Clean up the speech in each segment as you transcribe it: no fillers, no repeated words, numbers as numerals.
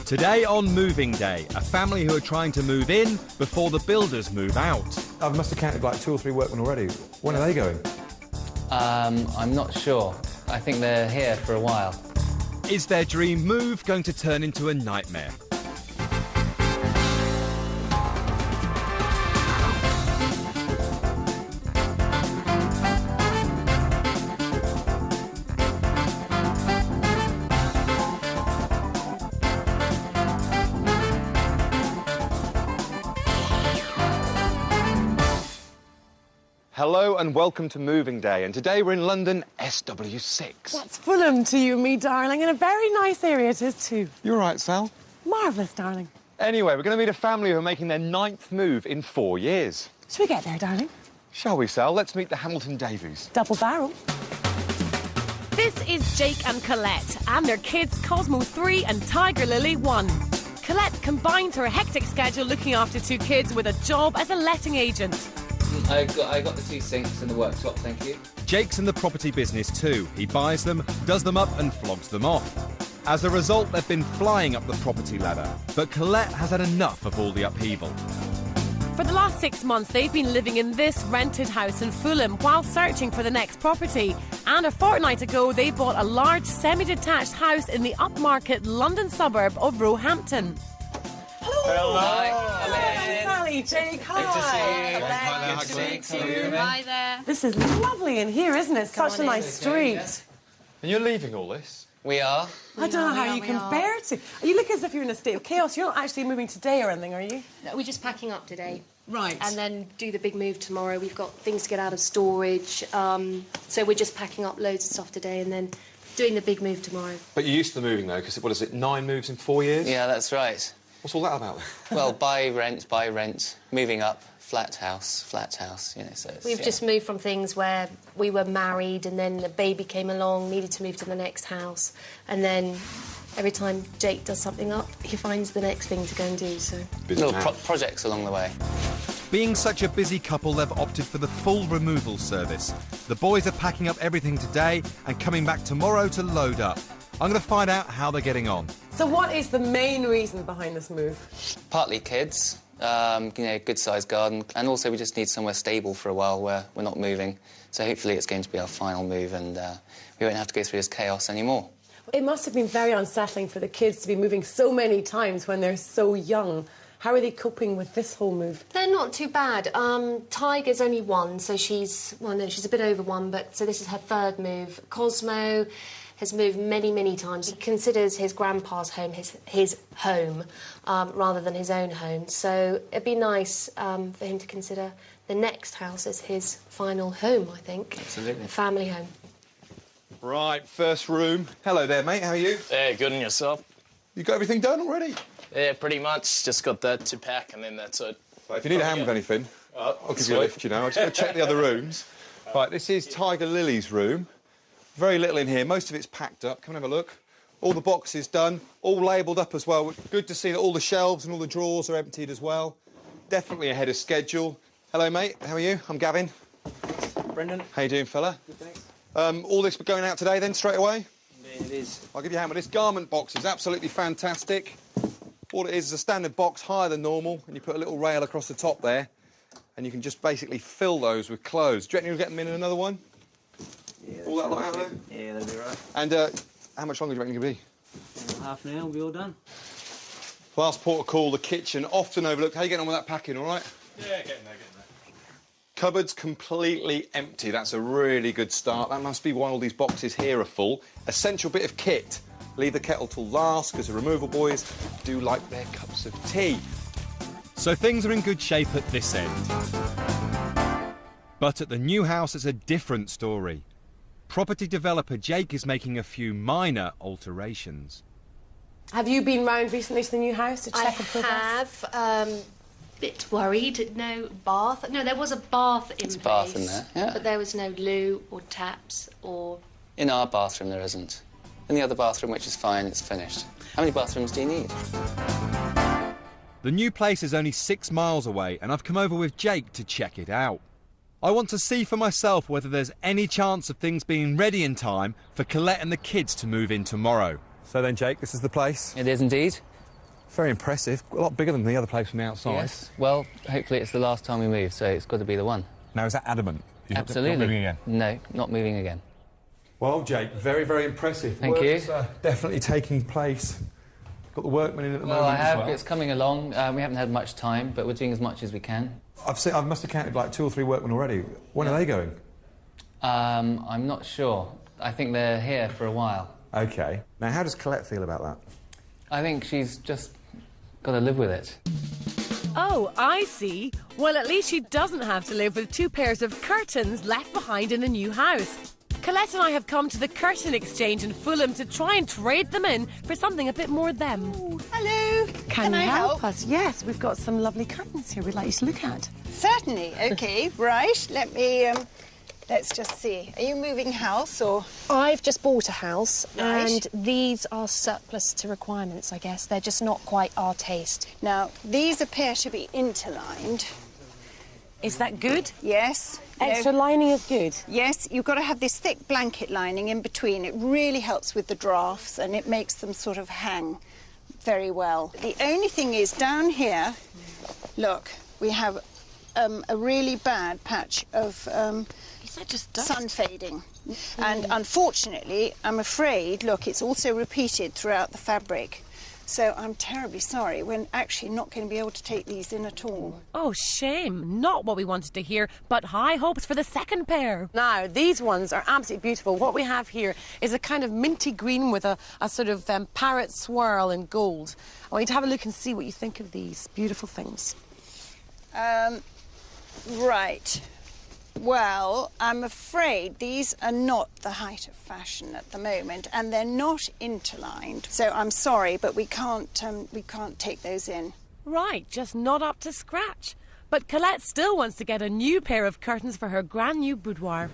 Today on Moving Day, a family who are trying to move in before the builders move out. I must have counted like 2 or 3 workmen already. When are they going? I'm not sure. I think they're here for a while. Is their dream move going to turn into a nightmare? Hello and welcome to Moving Day, and today we're in London SW6. That's Fulham to you and me, darling, and a very nice area it is too. You all right, Sal? Marvellous, darling. Anyway, we're going to meet a family who are making their 9th move in 4 years. Should we get there, darling? Shall we, Sal? Let's meet the Hamilton-Davies. Double barrel. This is Jake and Colette and their kids Cosmo 3 and Tiger Lily 1. Colette combines her hectic schedule looking after 2 kids with a job as a letting agent. I got the 2 sinks in the workshop, thank you. Jake's in the property business too. He buys them, does them up and flogs them off. As a result, they've been flying up the property ladder. But Colette has had enough of all the upheaval. For the last 6 months, they've been living in this rented house in Fulham while searching for the next property. And a fortnight ago, they bought a large semi-detached house in the upmarket London suburb of Roehampton. Hello. Hi, Sally, Jake, hi. Good to see you. Hi there. This is lovely in here, isn't it? Such a nice street. And you're leaving all this? We are. I don't know how you can bear to. You look as if you're in a state of chaos. You're not actually moving today or anything, are you? No, we're just packing up today. Right. And then do the big move tomorrow. We've got things to get out of storage. So we're just packing up loads of stuff today and then doing the big move tomorrow. But you're used to the moving, though, because, what is it, 9 moves in 4 years? Yeah, that's right. What's all that about? Well, buy, rent, moving up, flat house, you know, so it's, We've just moved from things where we were married and then a baby came along, needed to move to the next house. And then every time Jake does something up, he finds the next thing to go and do, so... little projects along the way. Being such a busy couple, they've opted for the full removal service. The boys are packing up everything today and coming back tomorrow to load up. I'm going to find out how they're getting on. So what is the main reason behind this move? Partly kids, you know, good-sized garden, and also we just need somewhere stable for a while where we're not moving. So hopefully it's going to be our final move and we won't have to go through this chaos anymore. It must have been very unsettling for the kids to be moving so many times when they're so young. How are they coping with this whole move? They're not too bad. Tiger's only 1, so she's a bit over 1, but so this is her 3rd move. Cosmo has moved many, many times. He considers his grandpa's home his home rather than his own home. So it'd be nice for him to consider the next house as his final home, I think. Absolutely. Family home. Right, first room. Hello there, mate. How are you? Yeah, good on yourself. You got everything done already? Yeah, pretty much. Just got that to pack and then that's it. Right, if you need a hand with anything, I'll give you a lift, you know. I'm just going to check the other rooms. Right, this is Tiger Lily's room. Very little in here. Most of it's packed up. Come and have a look. All the boxes done, all labelled up as well. Good to see that all the shelves and all the drawers are emptied as well. Definitely ahead of schedule. Hello, mate. How are you? I'm Gavin. Brendan. How you doing, fella? Good, thanks. All this going out today, then, straight away? Yeah, it is. I'll give you a hand with this. Garment box is absolutely fantastic. All it is a standard box higher than normal, and you put a little rail across the top there, and you can just basically fill those with clothes. Do you reckon you'll get them in another one? Yeah, All that lot out there? Yeah, that'll be right. And how much longer do you reckon you'll be? Half an hour, we'll be all done. Last port of call, the kitchen, often overlooked. How you getting on with that packing, all right? Yeah, getting there. Cupboard's completely empty. That's a really good start. That must be why all these boxes here are full. Essential bit of kit. Leave the kettle till last, because the removal boys do like their cups of tea. So things are in good shape at this end. But at the new house, it's a different story. Property developer Jake is making a few minor alterations. Have you been round recently to the new house to check the progress? I have. Bit worried. No bath. No, there was a bath in place. a bath in there, yeah. But there was no loo or taps or... In our bathroom there isn't. In the other bathroom, which is fine, it's finished. How many bathrooms do you need? The new place is only 6 miles away, and I've come over with Jake to check it out. I want to see for myself whether there's any chance of things being ready in time for Colette and the kids to move in tomorrow. So then, Jake, this is the place? It is indeed. Very impressive. A lot bigger than the other place from the outside. Yes. Well, hopefully it's the last time we move, so it's got to be the one. Now, is that adamant? You're Absolutely. Not moving again? No, not moving again. Well, Jake, very, very impressive. Thank you. Definitely taking place. Got the workmen in at the Well, moment I have. as well. It's coming along. We haven't had much time, but we're doing as much as we can. I must have counted like 2 or 3 workmen already. When are they going? I'm not sure. I think they're here for a while. OK. Now, how does Colette feel about that? I think she's just got to live with it. Oh, I see. Well, at least she doesn't have to live with 2 pairs of curtains left behind in the new house. Colette and I have come to the curtain exchange in Fulham to try and trade them in for something a bit more them. Hello. Can you I help us? Yes, we've got some lovely curtains here we'd like you to look at. Certainly. OK, right. Let me, let's just see. Are you moving house or...? I've just bought a house, Right. and these are surplus to requirements, I guess. They're just not quite our taste. Now, these appear to be interlined. Is that good? Yes. Extra No. lining is good. Yes, you've got to have this thick blanket lining in between. It really helps with the drafts and it makes them sort of hang very well. The only thing is down here, look, we have a really bad patch of Is that just dust? sun fading. And unfortunately, I'm afraid, look, it's also repeated throughout the fabric. So I'm terribly sorry. We're actually not going to be able to take these in at all. Oh, shame. Not what we wanted to hear, but high hopes for the second pair. Now, these ones are absolutely beautiful. What we have here is a kind of minty green with a sort of parrot swirl in gold. I want you to have a look and see what you think of these beautiful things. Right. Well, I'm afraid these are not the height of fashion at the moment, and they're not interlined. So I'm sorry, but we can't take those in. Right, just not up to scratch. But Colette still wants to get a new pair of curtains for her brand new boudoir.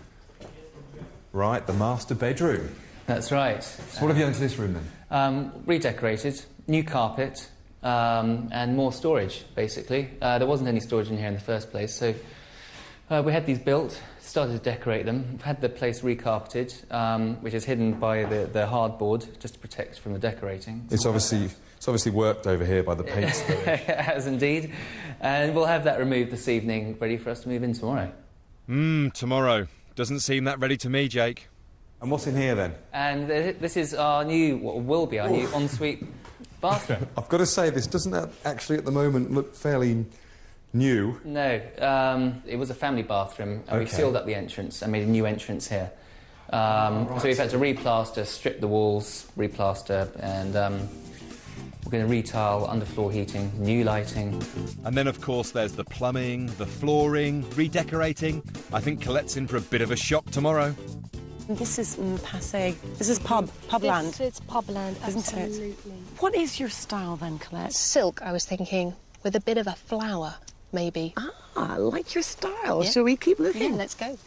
Right, the master bedroom. That's right. So what have you done to this room, then? Redecorated, new carpet, and more storage, basically. There wasn't any storage in here in the first place, so we had these built, started to decorate them. We've had the place recarpeted, which is hidden by the hardboard, just to protect from the decorating. It's obviously worked over here by the paint spillage. It has indeed. And we'll have that removed this evening, ready for us to move in tomorrow. Tomorrow. Doesn't seem that ready to me, Jake. And what's in here, then? And this is our new, what will be our new ensuite bathroom. I've got to say, this doesn't actually at the moment look fairly new. No, it was a family bathroom, and we've sealed up the entrance and made a new entrance here. So we've had to replaster, strip the walls, replaster, and we're going to retile, underfloor heating, new lighting. And then, of course, there's the plumbing, the flooring, redecorating. I think Colette's in for a bit of a shock tomorrow. This is passé. This is publand. It's publand, Isn't it? absolutely. What is your style, then, Colette? Silk, I was thinking, with a bit of a flower, maybe. Ah, I like your style. Yeah. Shall we keep looking? Yeah, let's go.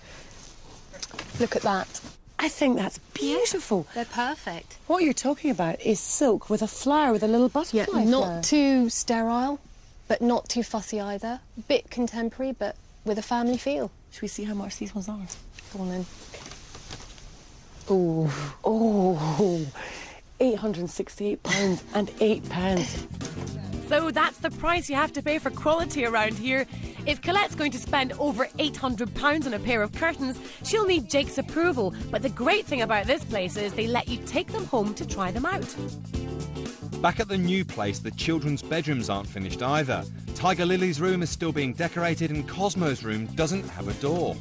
Look at that. I think that's beautiful. They're perfect. What you're talking about is silk with a flower, with a little butterfly flower. Not too sterile, but not too fussy either. Bit contemporary, but with a family feel. Should we see how much these ones are? Go on then. Oh, £868 and £8. So that's the price you have to pay for quality around here. If Colette's going to spend over £800 on a pair of curtains, she'll need Jake's approval. But the great thing about this place is they let you take them home to try them out. Back at the new place, the children's bedrooms aren't finished either. Tiger Lily's room is still being decorated and Cosmo's room doesn't have a door.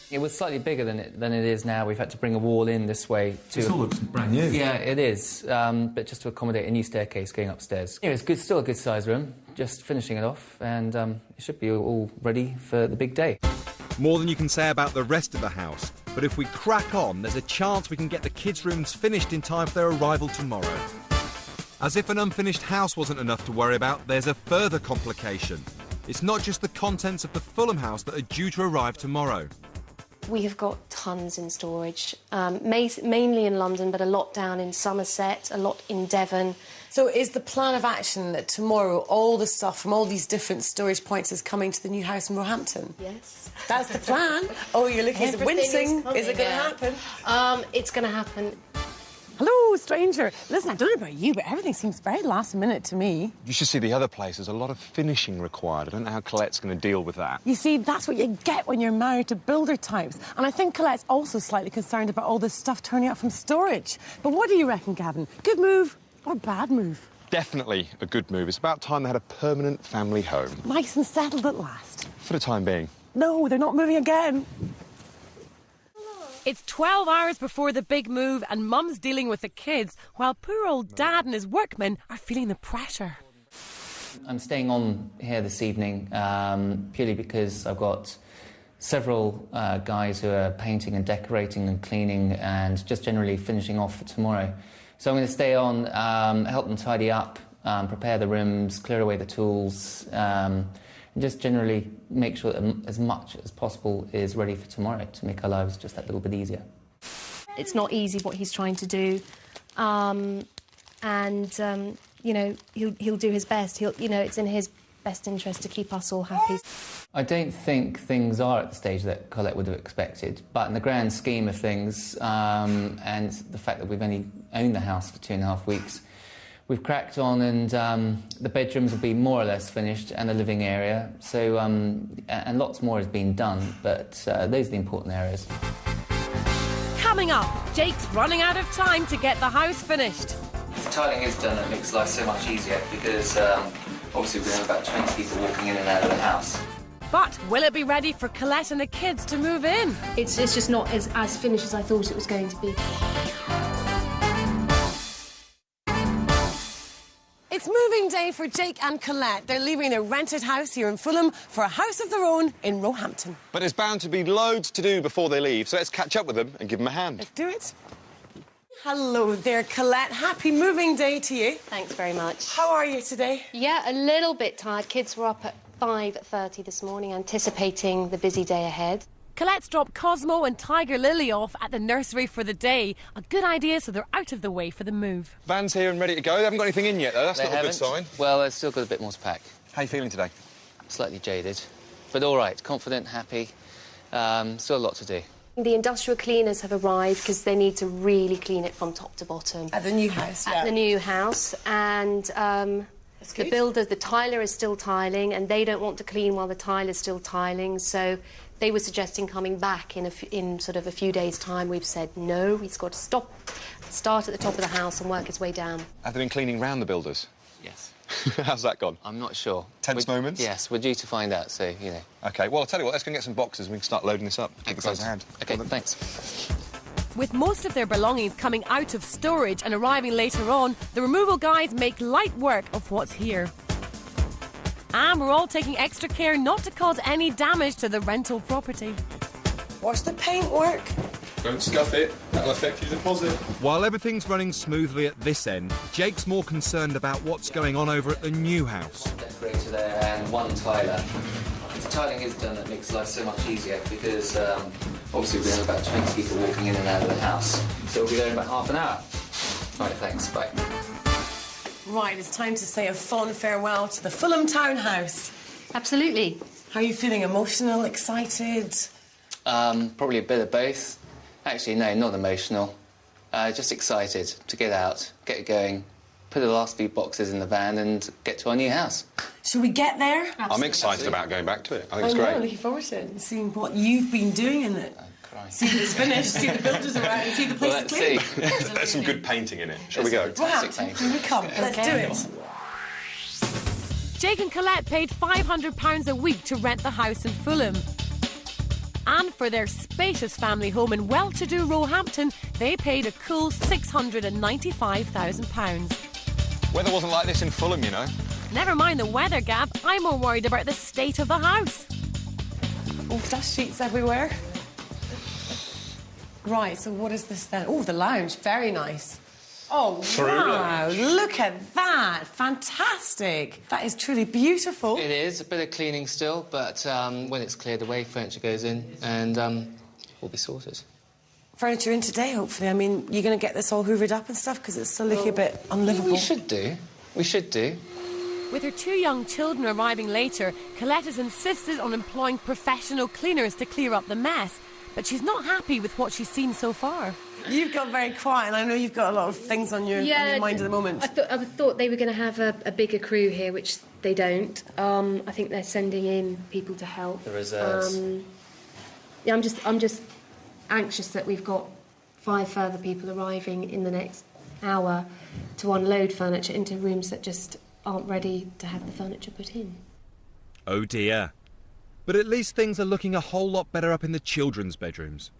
It was slightly bigger than it is now. We've had to bring a wall in this way to... This all looks brand new. Yeah, it is, but just to accommodate a new staircase going upstairs. Yeah, it's good, still a good-sized room, just finishing it off, and it should be all ready for the big day. More than you can say about the rest of the house, but if we crack on, there's a chance we can get the kids' rooms finished in time for their arrival tomorrow. As if an unfinished house wasn't enough to worry about, there's a further complication. It's not just the contents of the Fulham house that are due to arrive tomorrow. We have got tons in storage, mainly in London, but a lot down in Somerset, a lot in Devon. So is the plan of action that tomorrow all the stuff from all these different storage points is coming to the new house in Roehampton? Yes. That's the plan? Oh, you're looking at wincing. Is it going to happen? It's going to happen. Hello, stranger. Listen, I don't know about you, but everything seems very last minute to me. You should see the other place. There's a lot of finishing required. I don't know how Colette's going to deal with that. You see, that's what you get when you're married to builder types. And I think Colette's also slightly concerned about all this stuff turning up from storage. But what do you reckon, Gavin? Good move or bad move? Definitely a good move. It's about time they had a permanent family home. Nice and settled at last. For the time being. No, they're not moving again. It's 12 hours before the big move and Mum's dealing with the kids while poor old Dad and his workmen are feeling the pressure. I'm staying on here this evening purely because I've got several guys who are painting and decorating and cleaning and just generally finishing off for tomorrow. So I'm going to stay on, help them tidy up, prepare the rooms, clear away the tools, and just generally make sure that as much as possible is ready for tomorrow to make our lives just that little bit easier. It's not easy what he's trying to do, you know, he'll do his best. It's in his best interest to keep us all happy. I don't think things are at the stage that Colette would have expected, but in the grand scheme of things, and the fact that we've only owned the house for 2.5 weeks, we've cracked on, and the bedrooms will be more or less finished, and the living area. So, and lots more has been done, but those are the important areas. Coming up, Jake's running out of time to get the house finished. The tiling is done, it makes life so much easier because obviously we have about 20 people walking in and out of the house. But will it be ready for Colette and the kids to move in? It's just not as finished as I thought it was going to be. It's moving day for Jake and Colette. They're leaving their rented house here in Fulham for a house of their own in Roehampton. But there's bound to be loads to do before they leave, so let's catch up with them and give them a hand. Let's do it. Hello there, Colette. Happy moving day to you. Thanks very much. How are you today? Yeah, a little bit tired. Kids were up at 5:30 this morning, anticipating the busy day ahead. Colette's dropped Cosmo and Tiger Lily off at the nursery for the day. A good idea so they're out of the way for the move. Van's here and ready to go. They haven't got anything in yet, though. That's not a good sign. Well, they've still got a bit more to pack. How are you feeling today? Slightly jaded, but all right, confident, happy. Still a lot to do. The industrial cleaners have arrived because they need to really clean it from top to bottom. At the new house, At the new house, and the builder, the tiler is still tiling, and they don't want to clean while the tiler's still tiling, so they were suggesting coming back in sort of a few days' time. We've said no, he's got to start at the top of the house and work his way down. Have they been cleaning round the builders? Yes. How's that gone? I'm not sure. Tense moments? Yes, we're due to find out, so, you know. OK, well, I'll tell you what, let's go and get some boxes and we can start loading this up. Give the guys a hand. OK, thanks. With most of their belongings coming out of storage and arriving later on, the removal guys make light work of what's here. And we're all taking extra care not to cause any damage to the rental property. Watch the paint work. Don't scuff it. That'll affect your deposit. While everything's running smoothly at this end, Jake's more concerned about what's going on over at the new house. Decorator there and one tiler. The tiling is done, it makes life so much easier because obviously we have about 20 people walking in and out of the house. So we'll be there in about half an hour. Right, thanks, bye. Right, it's time to say a fond farewell to the Fulham townhouse. Absolutely. How are you feeling? Emotional, excited? Probably a bit of both. Actually, no, not emotional. Just excited to get out, get going, put the last few boxes in the van and get to our new house. Shall we get there? Absolutely. I'm excited about going back to it. I think it's I know, great. looking forward to it and seeing what you've been doing in it. See it's finished, see the builders around and see the place Well, clean. let's see. There's some good painting in it. Shall we go? Roehampton, here we come. Let's do it. Jake and Colette paid £500 a week to rent the house in Fulham. And for their spacious family home in well-to-do Roehampton, they paid a cool £695,000. Weather wasn't like this in Fulham, you know. Never mind the weather, Gav. I'm more worried about the state of the house. Oh, dust sheets everywhere. Right, so what is this then? Oh, the lounge, very nice. Oh, wow, look at that. Fantastic. That is truly beautiful. It is, a bit of cleaning still, but when it's cleared away, furniture goes in and we'll be sorted. Furniture in today, hopefully. I mean, you're going to get this all hoovered up and stuff because it's still looking a bit unlivable. We should do. We should do. With her 2 young children arriving later, Colette has insisted on employing professional cleaners to clear up the mess. But she's not happy with what she's seen so far. You've got very quiet, and I know you've got a lot of things on your mind at the moment. I thought they were going to have a bigger crew here, which they don't. I think they're sending in people to help. The reserves. Yeah, I'm just anxious that we've got 5 further people arriving in the next hour to unload furniture into rooms that just aren't ready to have the furniture put in. Oh dear. But at least things are looking a whole lot better up in the children's bedrooms.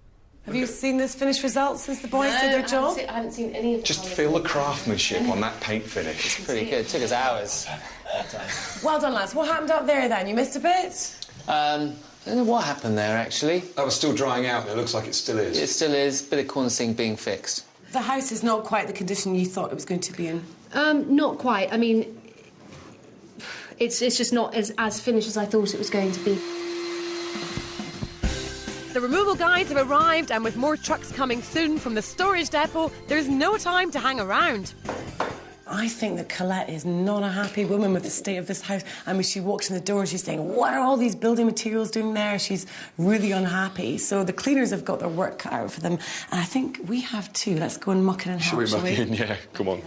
Have you seen this finished result since the boys did their job? I haven't seen any of the Just colours. feel the craftsmanship on that paint finish. Pretty good. It took us hours. Well done, lads. What happened up there, then? You missed a bit? I don't know what happened there, actually. That was still drying out, and it looks like it still is. It still is. Bit of cornicing being fixed. The house is not quite the condition you thought it was going to be in. Not quite. I mean, it's just not as finished as I thought it was going to be. The removal guys have arrived, and with more trucks coming soon from the storage depot, there's no time to hang around. I think that Colette is not a happy woman with the state of this house. I mean, she walks in the door and she's saying, what are all these building materials doing there? She's really unhappy. So the cleaners have got their work cut out for them. And I think we have too. Let's go and muck in and help, Shall we muck in? Yeah, come on.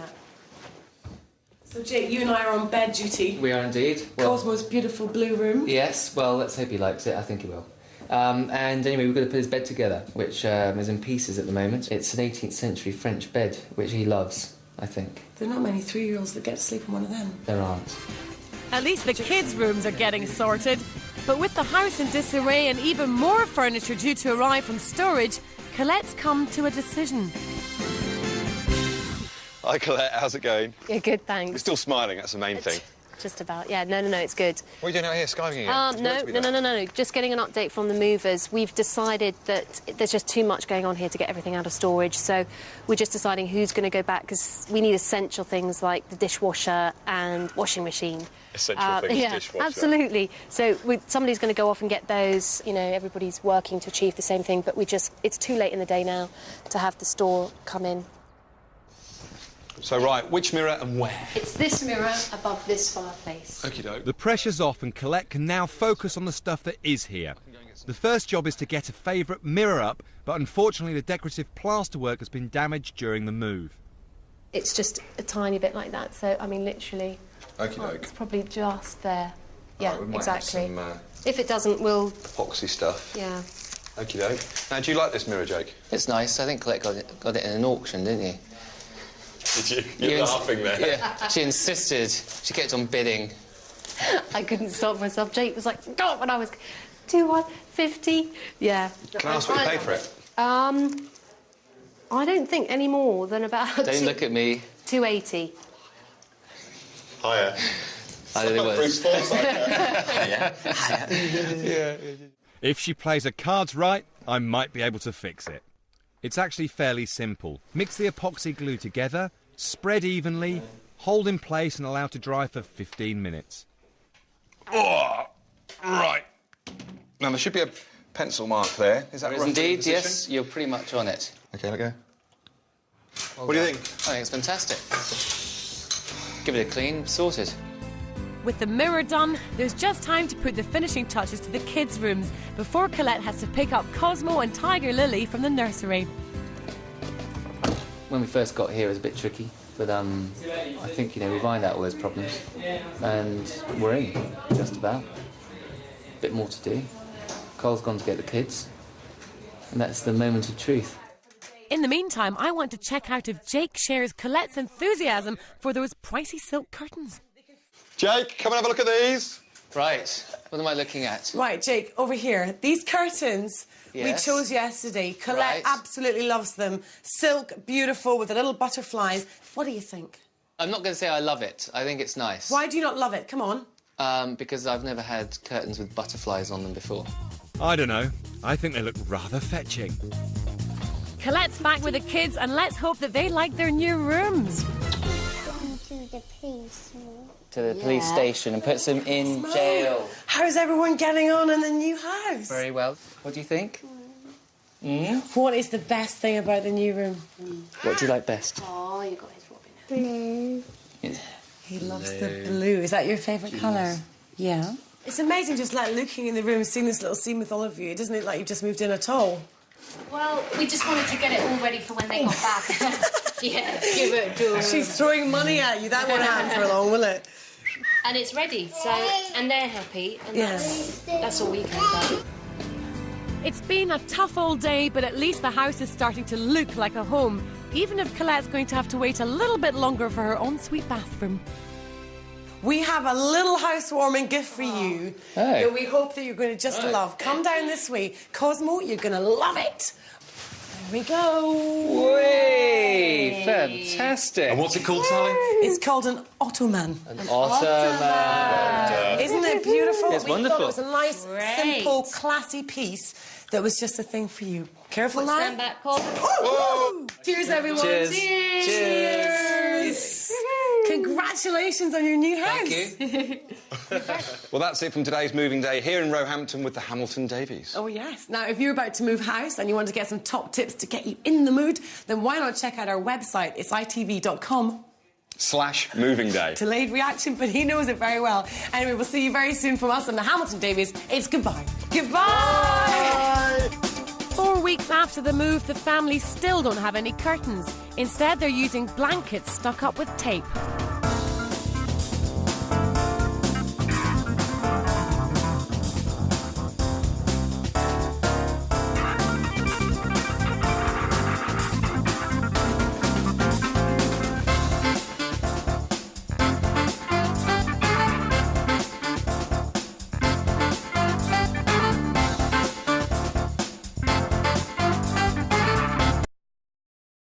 So, Jake, you and I are on bed duty. We are indeed. Cosmo's beautiful blue room. Yes, well, let's hope he likes it. I think he will. And anyway, we've got to put his bed together, which is in pieces at the moment. It's an 18th century French bed, which he loves, I think. There are not many 3-year-olds that get to sleep in one of them. There aren't. At least the kids' rooms are getting sorted. But with the house in disarray and even more furniture due to arrive from storage, Colette's come to a decision. Hi, Colette. How's it going? Yeah, good, thanks. You're still smiling. That's the main thing. Just about, yeah. No, it's good. What are you doing out here, skiving again? No. Just getting an update from the movers. We've decided that there's just too much going on here to get everything out of storage, so we're just deciding who's going to go back, because we need essential things like the dishwasher and washing machine. Essential things, yeah, dishwasher. Absolutely. So somebody's going to go off and get those. You know, everybody's working to achieve the same thing, but it's too late in the day now to have the store come in. So, right, which mirror and where? It's this mirror above this fireplace. Okie doke. The pressure's off and Colette can now focus on the stuff that is here. The first job is to get a favourite mirror up, but unfortunately the decorative plasterwork has been damaged during the move. It's just a tiny bit like that, so, I mean, literally... Okie doke. It's probably just there. Yeah, we might exactly. have some if it doesn't, we'll... epoxy stuff. Yeah. Okie doke. Now, do you like this mirror, Jake? It's nice. I think Colette got it in an auction, didn't you? Did you? You're laughing there. Yeah. She insisted. She kept on bidding. I couldn't stop myself. Jake was like, go when I was 250. Yeah. Can I ask what you paid for it? I don't think any more than about... Don't look at me. 280. Higher. I don't know what Bruce Forsyth. Yeah. If she plays her cards right, I might be able to fix it. It's actually fairly simple. Mix the epoxy glue together, spread evenly, hold in place and allow to dry for 15 minutes. Oh, right. Now, there should be a pencil mark there. Is that There is roughly indeed, the position? yes. You're pretty much on it. OK, let go. Well What do you done. think? I think it's fantastic. Give it a clean, sorted. With the mirror done, there's just time to put the finishing touches to the kids' rooms before Colette has to pick up Cosmo and Tiger Lily from the nursery. When we first got here, it was a bit tricky, but I think, we ironed out all those problems, and we're in, just about. Bit more to do. Cole's gone to get the kids, and that's the moment of truth. In the meantime, I want to check out if Jake shares Colette's enthusiasm for those pricey silk curtains. Jake, come and have a look at these. Right. What am I looking at? Right, Jake, over here. These curtains Yes. we chose yesterday. Colette Right. absolutely loves them. Silk, beautiful, with the little butterflies. What do you think? I'm not going to say I love it. I think it's nice. Why do you not love it? Come on. Because I've never had curtains with butterflies on them before. I don't know. I think they look rather fetching. Colette's back with the kids, and let's hope that they like their new rooms. To the police station and puts them in jail. How's everyone getting on in the new house? Very well. What do you think? What is the best thing about the new room? What do you like best? Oh, you got his Robin. Yeah. He loves the blue. Is that your favourite colour? Yeah. It's amazing just like looking in the room, seeing this little scene with all of you. It doesn't look like you've just moved in at all. Well, we just wanted to get it all ready for when they got back. Yeah, give it to them. She's throwing money at you. That won't happen for long, will it? And it's ready, so, and they're happy, and that's all we care about. It's been a tough old day, but at least the house is starting to look like a home, even if Colette's going to have to wait a little bit longer for her ensuite bathroom. We have a little housewarming gift for you that we hope that you're going to just love. Come down this way. Cosmo, you're going to love it. There we go. Way! Fantastic. And what's it called, Sally? It's called an ottoman. An ottoman. Isn't it beautiful? It's we wonderful. thought it was a nice, simple, classy piece that was just a thing for you. Careful now. Stand back, Cosmo. Oh! Cheers, everyone. Cheers. Cheers. Congratulations on your new house. Thank you. Well, that's it from today's moving day here in Roehampton with the Hamilton-Davies. Oh, yes. Now, if you're about to move house and you want to get some top tips to get you in the mood, then why not check out our website? It's itv.com/moving day. Delayed reaction, but he knows it very well. Anyway, we'll see you very soon from us on the Hamilton-Davies. It's goodbye. Goodbye! 4 weeks after the move, the family still don't have any curtains. Instead, they're using blankets stuck up with tape.